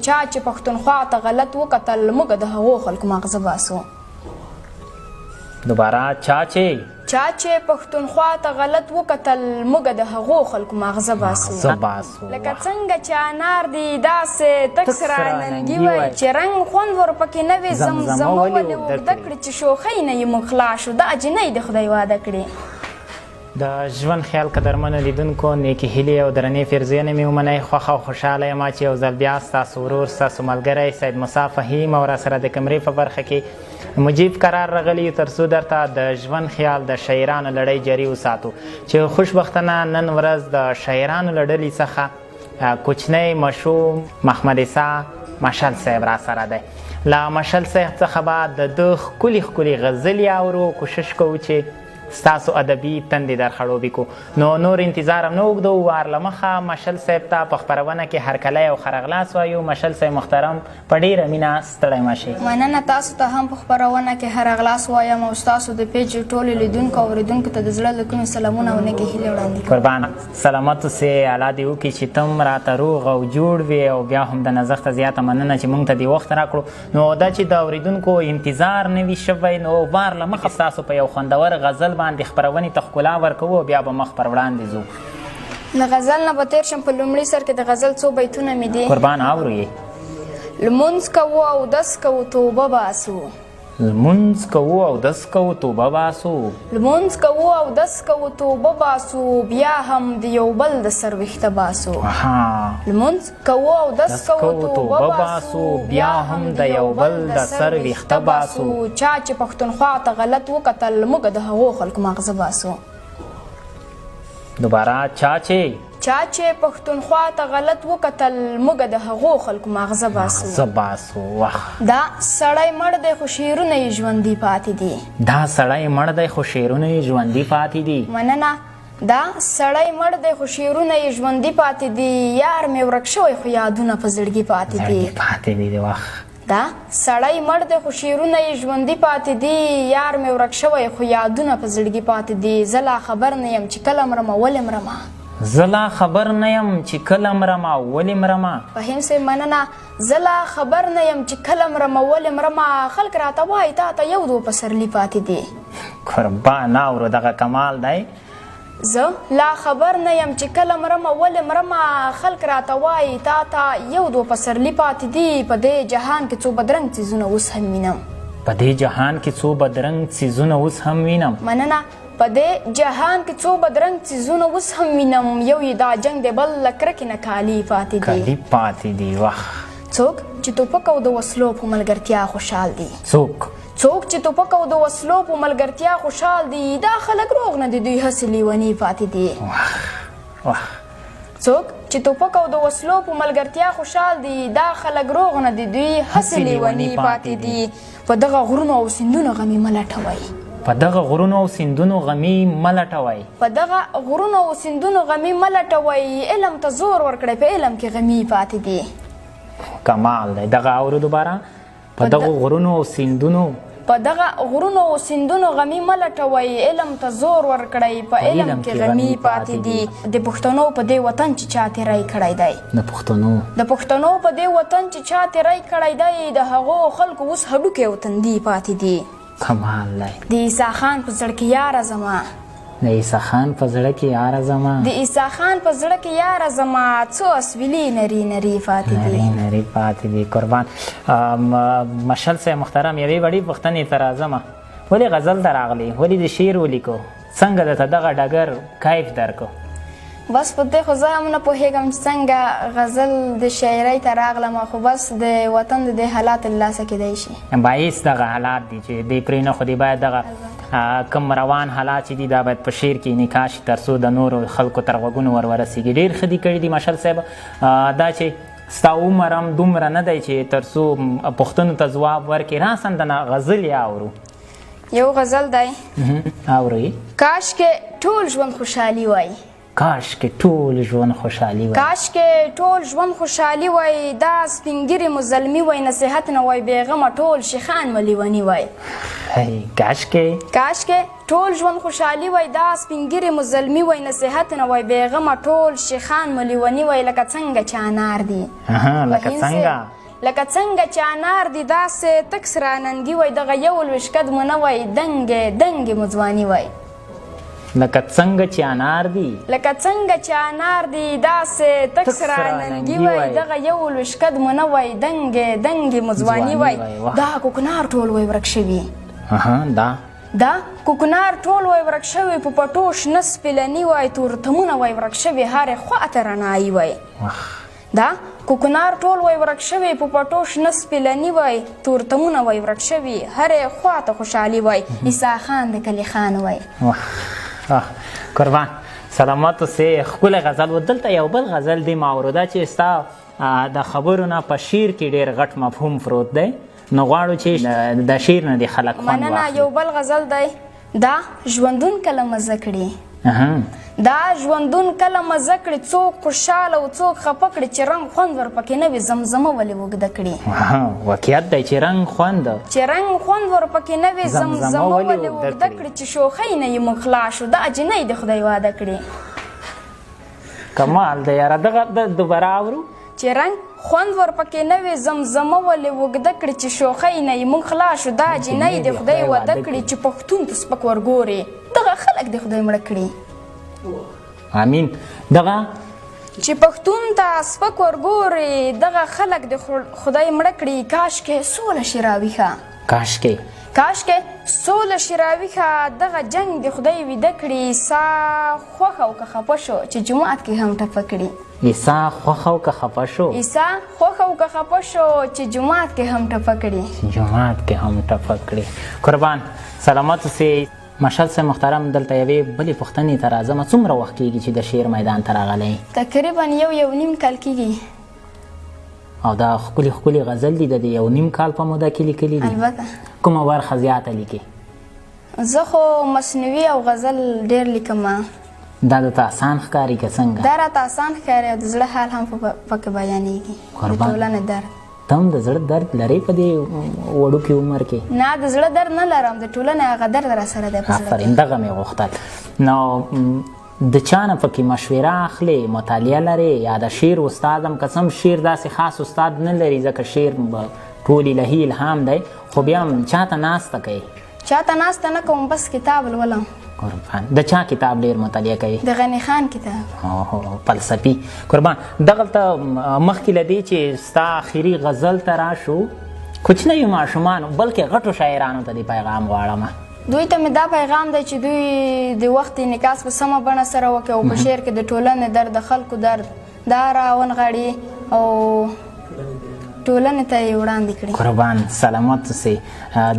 چا چې پښتونخوا ته غلط وکتل موږ د هغو خلکو ماغزه باسو. دوباره چا چې پښتونخوا ته غلط وکتل موږ د هغو خلکو ماغزه باسو. لکه څنګه چې انار دی داسې تک سره ننګي وای چې رنګ خوند ورپکې نه وي زمزمه ولې اوږده کړي چې شوخۍ نه یې موږ خلاص شو. دا اجنۍ د خدای واده کړي. د ژوند خیال قدرمنو لیدونکو نیکې هیلې او درنې فرضیې مې ومنئ. خوښه او خوشحاله یم چې یو ځل بیا ستاسو ورور ستاسو ملګری سید موسی فهیم او راسره د کمرې په برخه کې مجیب قرار راغلی تر څو درته د ژوند خیال د شاعرانو لړۍ جاري وساتو چې خوشبختانه نن ورځ د شاعرانو له ډلې څخه کوچنی ماشوم محمد عیسی مشال صاحب راسره دی. له مشال صاحب څخه به د ده ښکلي غزلې اورو. کوشش کوو چې ستاسو ادبي تندې در خړوبې کو. نو نور انتظار هم نه اوږدو، وار له مخه مشل صاحب ته په خپرونه کې هرکلی او خرغلاس وایو. مشل صاحب محترم په ډېره مینه ستړی مه شئ. مننه، تاسو ته هم په خپرونه کې هرغلاس وایم او ستاسو د پیج ټولو لیدونکو او اورېدونکو ته د زړه له کومې سلامونه او نیکې هیلې وړاندې کوم. قربانه سلامت اوسې، الله دې وکړي چې تم راته روغ او جوړ وې او بیا هم د نظښته زیاته مننه چې موږ ته دې وخت راکړو. نو دا چې د اورېدونکو انتظار نه وي شوی نو وار له مخه ستاسو په یو خوندور غزل باندې خپرونې ته ښکلا ورکوو بیا به مخ پر وړاندې ځو. له غزل نه به تېر شم. په لومړي سر کې د غزل څو بیتونه مې دي. قربان اورو یې. لمونځ کوو او دس کوو توبه باسو. لمونځ کوو او دس کوو توبه باسو. لمونځ کوو او دس کوو توبه باسو بیا هم د یو بل د سر ویښته باسو. لمونځ کوو او دس کوو توبه باسو بیا هم د یو بل د سر ویښته باسو. چا چې پښتونخوا ته غلط وکتل موږ د هغو خلکو ماغزه باسو. دوباره چا چې پښتونخوا ته غلط وکتل موږ د هغو خلکو ماغزه باسو. دا سړی مړ دی خو شعرونه یې ژوندي پاتې دي. مننه. دا سړی مړ دی خو شعرونه یې ژوندي پاتې دي. یار مې ورک شوی خو یادونه په زړګي پاتې دي. دا سړی مړ دی خو شعرونه یې ژوندي پاتې دي. یار مې ورک شوی خو یادونه په زړګي پاتې دي. زه لا خبر نه یم چې کله مرمه ولې مرمه. فهیم صاحب مننه. زه لا خبر نه یم چې کله مرمه ولې مرمه. خلک راته وایي تا ته یو دو پسرلي پاتې دي. قربان اورو دغه کمال دی. زه لا خبر نه یم چې کله مرمه ولې مرمه. خلک راته وایي تا ته یو دو پسرلي پاتې دي. په دې جهان کې څو بدرنګ څیزونه اوس هم وینم. مننه. په دې جهان کې څو بدرنګ څیزونه اوس هم وینم. یو یې دا جنګ دی بل له کرکې نه کالي پاتې دي. څوک چې ټوپک او د وسلو په ملګرتیا خوشحال دي. دا خلک روغ نه دي دوی هسې لیوني پاتې دي. څوک چې ټوپک او د وسلو په ملګرتیا خوشحال دي. دا خلک روغ نه دي دوی هسې لیوني پاتې دي. په دغه غرونو او سیندونو غمي مه لټوئ. علم ته زور ورکړئ په علم کې غمي پاتې دي. کمال دی. دغه اورو دوباره. په دغه غرونو او سیندونو غمي مه لټوئ. علم ته زور ورکړئ په علم کې غمي پاتې دي. د پښتنو په دې وطن چې چا تیری کړی دی. د هغو خلکو اوس هډوکې او تندي پاتې دي. کمال دی. د عیسی خان په زړه کې یاره زما. څو اسویلي نری پاتې دي. قربان. مشل صاحب محترم یوې وړې پوښتنې ته راځمه. ولې غزل ته راغلی؟ ولې د شعر ولیکو؟ څنګه درته دغه ډګر کیف درکو؟ بس په دې خو زه هم نه پوهېږم چې څنګه غزل د شاعرۍ ته راغلم. خو بس د وطن د دې حالات له لاسه کیدی شي. باعث دغه حالات دي چې دې پرې نه خو دې باید دغه کم روان حالات چې دي دا باید په شعر کې انعکاس شي تر څو د نورو خلکو تر غوږونو ورسیږي. ډېر ښه دي کړي دي مشل صاحب. دا چې ستا عمر هم دومره نه دی چې تر څو پوښتنو ته ځواب ورکړي. راسن د غزل یې اورو. یو غزل دی. اورو یې. کاش کې ټول ژوند خوشحالي وای. کاشکې ټول ژوند خوشحالي وای کاشکې ټول ژوند خوشحالي وای دا سپینګیري مو زلمي وای نصیحت نه وای بېغمه ټول شیخان مو لیوني وای کاشکې ټول ژوند خوشحالي وای دا سپینګیري مو زلمي وای نصیحت نه وای بېغمه ټول شیخان مو لیوني وای لکه څنګه چې انار دي لکه څنګه چې انار دي داسې تک سره ننګي وای دغه یو لوشکد مو نه وای دنګې مو ځواني وای لکه څنګه چې انار دي داسې تک سره ننګي وای دغه یو لوشکد مو نه وای دنګې مو ځواني وای دا کوکنار ټول وای ورک شوي دا کوکنار ټول وای ورک شوي په پټو شنه سپیلني وای تورتمونه وای ورک شوي هرې خوا ته رڼایي وای دا کوکنار ټول وای ورک شوي په پټو شنه سپیلني وای تورتمونه وای ورک شوي هرې خوا ته خوشحالي وای عیسی خان د کلي خان وای قربان سلامت اوسې ښکلی غزل و دلته یو بل غزل دی ما اوریده چې ستا د خبرو نه په شعر کې ډېر غټ مفهوم پروت دی نو غواړو چې د شعر نه دې خلک خوند واخلي مننه یو بل غزل دی دا ژوندون کله مزه کړي دا ژوندون کله مزه کړي څوک خوشحاله او څوک خفه کړي چې رنګ خوند ورپکې نه وي زمزمه ولې اوږده کړي واقعیت دی چې رنګ خوند ورپکې نه وي زمزمه ولې اوږده کړي چې شوخۍ نه یې موږ خلا شو دا جنۍ د خدای واده کړي کمال دی یاره دغه دوباره اورو چې رنګ خوند ورپکې نه وي زمزمه ولې اوږده کړي چې شوخۍ نه یې موږ خلا شو دا جنۍ د خدای واده کړي چې پښتون ته سپک ورګوري دغه خلک د خدای مړه کړي امین دغه چې پښتون ته سپک ورګوري دغه خلک د خدای مړه کړي کاشکې سوله شي راویښه کاشکې سوله شي راویښه دغه جنګ د خدای ویده کړي سا خوښه او که خفه شو چې جومات کې هم ټپه کړي عیسی خوښه او که خفه شو چې جومات کې هم ټپه کړي قربان سلامت اوسې مشال صاحب محترم دلته یوې بلې پوښتنې ته راځم څومره وخت کېږي چې د شعر میدان ته راغلی تقریبا یو نیم کال کېږي او دا ښکلي غزل دي د یو نیم کال په موده کې لیکلي دي البته کومه برخه زیاته لیکې زه خو مصنوي او غزل ډېر لیکم دا درته اسان ښکاري که څنګه دا راته اسان ښکاري او د زړه حال هم پکې بیانېږي د ټولنې درد ته هم د زړه درد لرې په دې وړوکي عمر کې نه د زړه درد نه لرم د ټولنې هغه درد راسره دی آفرین دغه مې غوښتل نو د چا نه پکې مشوره اخلې مطالعه لرې یا د شعر استاد هم قسم شعر داسې خاص استاد نه لري ځکه شعر ټول الهي الهام دی خو بیا هم چاته ناسته کوي چاته ناسته نه کوم بس کتاب لولم قربان د چا کتاب ډېر مطالعه کوي د غني خان کتاب فلسفي قربان دغلته مخکې له دې چې ستا آخري غزل ته راشو کوچنیو ماشومانو بلکې غټو شاعرانو ته دې پیغام غواړم دوی ته مې دا پیغام دی چې دوی د وخت انعکاس په سمه بڼه سره وکړي او په شعر کې د ټولنې درد د خلکو درد دا راونغاړي او ټولنې ته یې وړاندې کړي قربان سلامت اوسې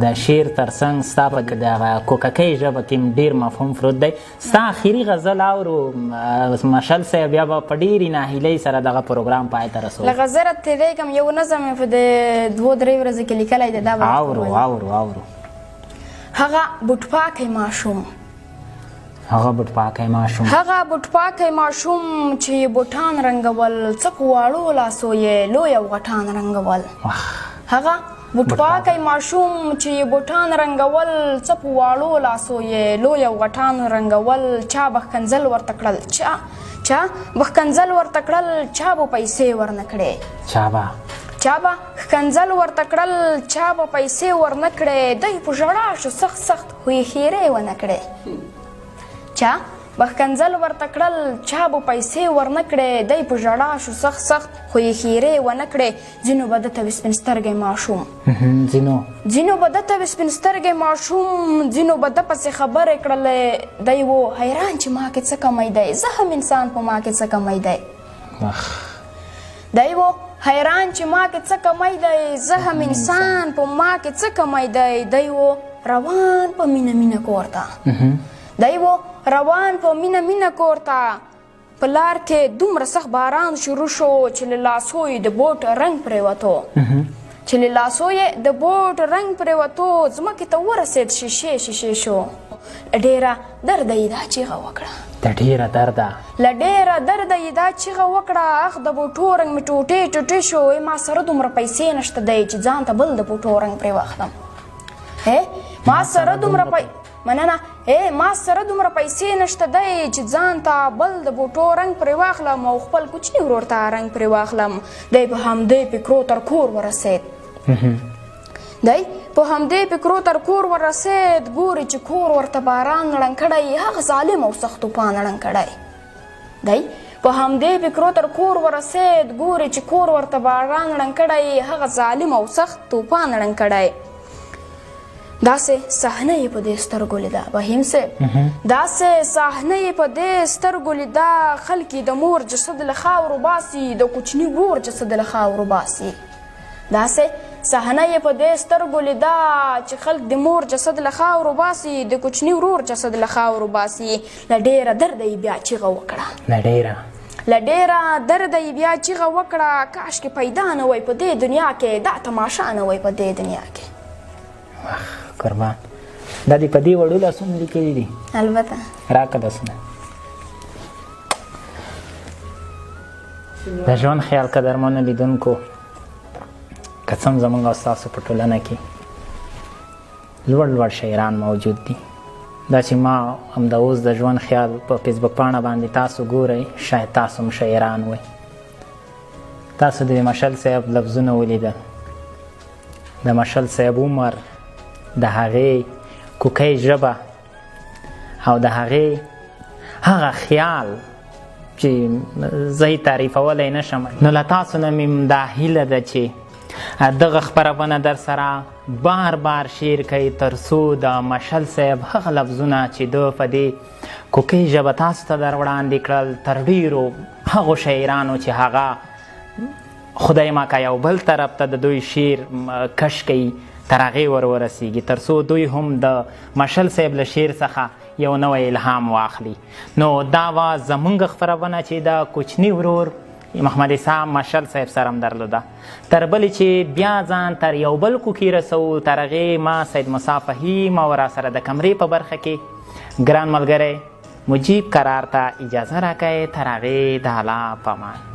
د شعر تر څنګ ستا په دغه کوککۍ ژبه کې هم ډېر مفهوم پروت دی ستا آخري غزل اورو مشل صاحب بیا به په ډېرې ناهیلۍ سره دغه پروګرام پای ته رسوو له غزره تېرېږم یو نظم مې په د 2-3 ورځې کې لیکلی دی دا به اورو هغه بوټپاکی ماشوم هغه بوټپاکی ماشوم چې بوټان رنګول څه په واړو لاسو یې لوی او غټان رنګول هغه بوټپاکی ماشوم چې بوټان رنګول څه په واړو لاسو یې لوی او غټان رنګول چا به ښکنځل ورته کړل چا به ښکنځل ورته کړل چا به پیسې ورنه کړې چا به ښکنځل ورته کړل چا به پیسې ورنه کړې دی په ژړا شو سخت خو یې ښېرې ونه کړې چا به ښکنځل ورته کړل چا به پیسې ورنه کړې دی په ژړا شو سخت خو یې ښېرې ونه کړې ځینو به دته وي سپین سترګی ماشوم ځینو به دته وي سپین سترګی ماشوم ځینو به ده پسې خبرې کړلې دی و حیران چې ما کې څه کمی دی زه هم انسان په ما کې څه کمی دی دی و حیران چې ما کې څه کمی دی زه هم انسان په ما کې څه کمی دی دی و روان په مینه کور ته دی و روان په مینه کور ته په لار کې دومره سخت باران شروع شو چې له لاسو یې د بوټ رنګ پرېوتو ځمکې ته ورسېد شیشې شو ډېره درده یې دا چیغه وکړه. د ډېره درده له ډېره درده یې دا چیغه وکړه اخ د بوټو رنګ مې ټوټې ټوټې شو. ما سره دومره پیسې نشته دی چې ځان ته بل د بوټو رنګ پرې واخلم. ما سره دومره مننه ما سره دومره پیسې نشته دی چې ځان ته بل د بوټو رنګ پرې واخلم او خپل کوچني ورور ته رنګ پرې واخلم. دی په همدې فکرو تر کور ورسېد. دی په همدې فکرو تر کور ورسېد. ګوري چې کور ورته باران ړنګ کړی هغه ظالم او سخت طوفان ړنګ کړی. دی په همدې فکرو تر کور ورسېد. ګوري چې کور ورته باران ړنګ کړی هغه ظالم او سخت طوفان ړنګ کړی. داسې صحنه یې په دې سترګو لیده بهیم صاحب. داسې صحنه یې په دې سترګو لیده خلک د مور جسد له خاورو باسي د کوچني ورور جسد له خاورو باسي. داسې صحنه یې په دې سترګو لیده چې خلک د مور جسد له خاورو باسي د کوچني ورور جسد له خاورو باسي. له ډېره درده یې بیا چیغه وکړه. له ډېره درده یې بیا چیغه وکړه کاشکې پیدا نه وای په دې دنیا کې دا تماشا نه وای په دې دنیا کې. قربان دا دې په دې وړو لاسونو لیکلي دي؟ البته. راکړه لاسونه. د ژوند خیال قدرمنو لیدونکو که څه هم زموږ او ستاسو په ټولنه کې لوړ لوړ شاعران موجود دي. دا چې ما همدا اوس د ژوند خیال په فیسبوک پاڼه باندې تاسو ګورئ شاید تاسو هم شاعران وئ. تاسو د مشل صاحب لفظونه ولیدل. د مشل صاحب عمر د هغې کوکۍ ژبه او د هغې هغه خیال چې زه یې تعریفولی نشم. نو له تاسو نه مې دا هیله ده چې دغه خپرونه در سره بار بار شیر کوي تر څو د مشل صاحب هغه لفظونه چې ده په دې کوکۍ ژبه تاسو ته در وړاندې کړل تر ډېرو هغو شاعرانو چې هغه خدای ما که یو بل طرف ته د دوی شعر کش کوي تر هغې ورسیږي تر څو دوی هم د مشل صاحب له شعر څخه یو نوی الهام واخلي. نو دا وه زموږ خپرونه چې د کوچني ورور محمد عیسی مشل صاحب سره هم درلوده. تر بلې چې بیا ځان تر یو بل کوکي رسوو تر هغې ما سید موسی فهیم او راسره د کمرې په برخه کې ګران ملګری مجیب قرار ته اجازه راکوئ. تر هغې د الله په امان.